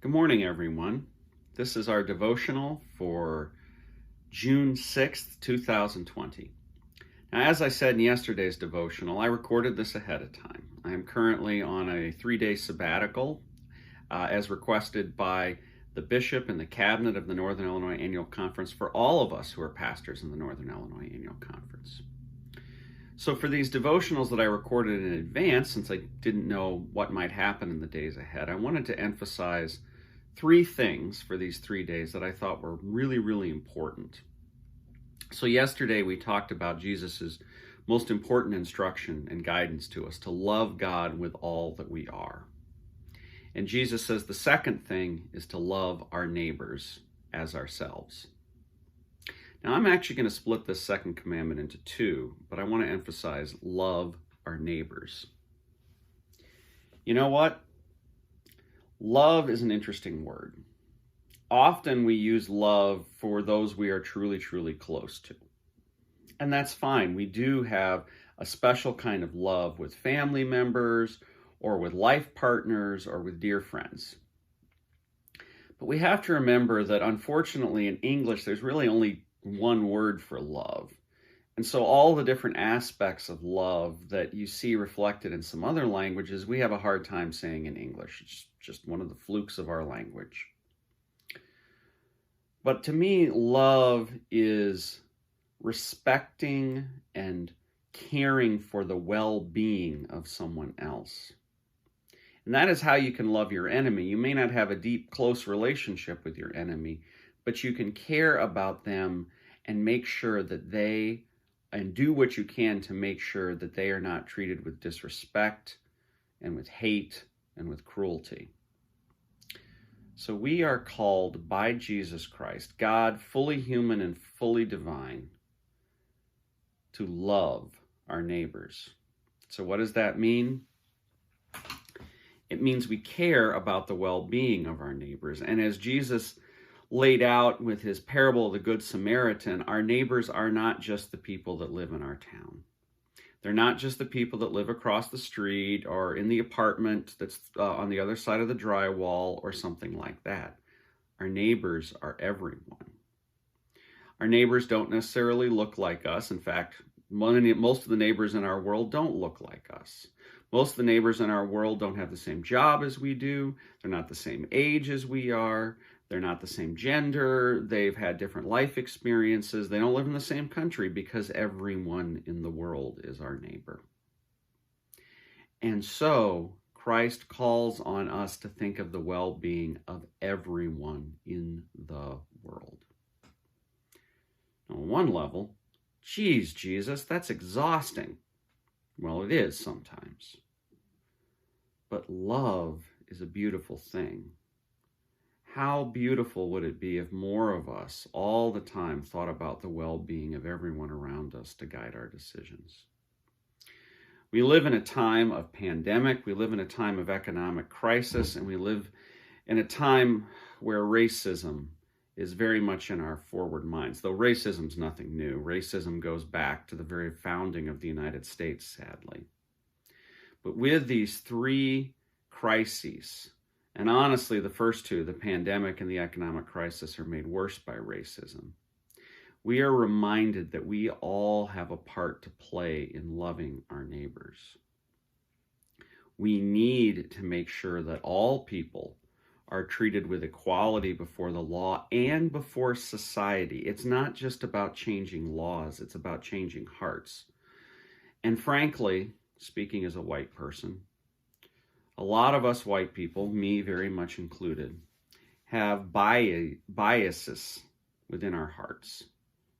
Good morning, everyone. This is our devotional for June 6th, 2020. Now, as I said in yesterday's devotional, I recorded this ahead of time. I am currently on a 3-day sabbatical, as requested by the bishop and the cabinet of the Northern Illinois Annual Conference for all of us who are pastors in the Northern Illinois Annual Conference. So for these devotionals that I recorded in advance, since I didn't know what might happen in the days ahead, I wanted to emphasize 3 things for these 3 days that I thought were really, really important. So yesterday we talked about Jesus's most important instruction and guidance to us, to love God with all that we are. And Jesus says the second thing is to love our neighbors as ourselves. Now, I'm actually going to split this second commandment into 2, but I want to emphasize love our neighbors. You know what? Love is an interesting word. Often we use love for those we are truly, truly close to. And that's fine. We do have a special kind of love with family members or with life partners or with dear friends. But we have to remember that unfortunately in English, there's really only one word for love. And so all the different aspects of love that you see reflected in some other languages, we have a hard time saying in English. It's just one of the flukes of our language. But to me, love is respecting and caring for the well-being of someone else. And that is how you can love your enemy. You may not have a deep, close relationship with your enemy, but you can care about them and make sure that and do what you can to make sure that they are not treated with disrespect and with hate and with cruelty. So we are called by Jesus Christ, God, fully human and fully divine, to love our neighbors. So what does that mean? It means we care about the well-being of our neighbors. And as Jesus laid out with his parable of the Good Samaritan, our neighbors are not just the people that live in our town. They're not just the people that live across the street or in the apartment that's on the other side of the drywall or something like that. Our neighbors are everyone. Our neighbors don't necessarily look like us. In fact, most of the neighbors in our world don't look like us. Most of the neighbors in our world don't have the same job as we do. They're not the same age as we are. They're not the same gender. They've had different life experiences. They don't live in the same country, because everyone in the world is our neighbor. And so Christ calls on us to think of the well-being of everyone in the world. Now, on one level, geez, Jesus, that's exhausting. Well, it is sometimes. But love is a beautiful thing. How beautiful would it be if more of us all the time thought about the well-being of everyone around us to guide our decisions? We live in a time of pandemic, we live in a time of economic crisis, and we live in a time where racism is very much in our forward minds. Though racism's nothing new. Racism goes back to the very founding of the United States, sadly. But with these 3 crises, and honestly, the first 2, the pandemic and the economic crisis, are made worse by racism, we are reminded that we all have a part to play in loving our neighbors. We need to make sure that all people are treated with equality before the law and before society. It's not just about changing laws, it's about changing hearts. And frankly, speaking as a white person, a lot of us white people, me very much included, have biases within our hearts.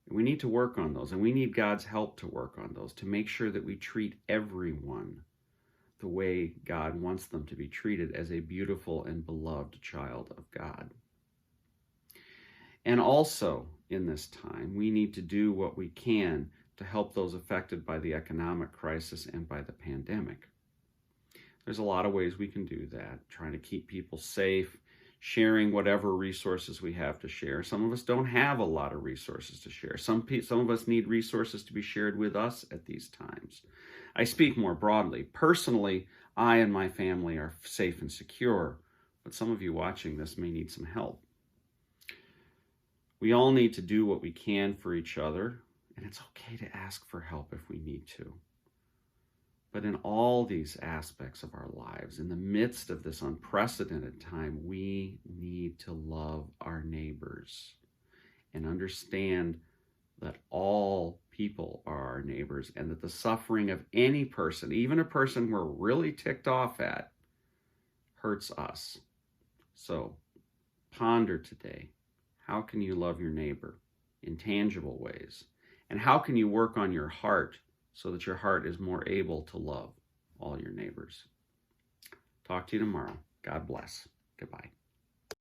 We need to work on those, and we need God's help to work on those, to make sure that we treat everyone the way God wants them to be treated, as a beautiful and beloved child of God. And also, in this time, we need to do what we can to help those affected by the economic crisis and by the pandemic. There's a lot of ways we can do that, trying to keep people safe, sharing whatever resources we have to share. Some of us don't have a lot of resources to share. Some of us need resources to be shared with us at these times. I speak more broadly. Personally, I and my family are safe and secure, but some of you watching this may need some help. We all need to do what we can for each other, and it's okay to ask for help if we need to. But in all these aspects of our lives, in the midst of this unprecedented time, we need to love our neighbors and understand that all people are our neighbors, and that the suffering of any person, even a person we're really ticked off at, hurts us. So ponder today, how can you love your neighbor in tangible ways? And how can you work on your heart so that your heart is more able to love all your neighbors? Talk to you tomorrow. God bless. Goodbye.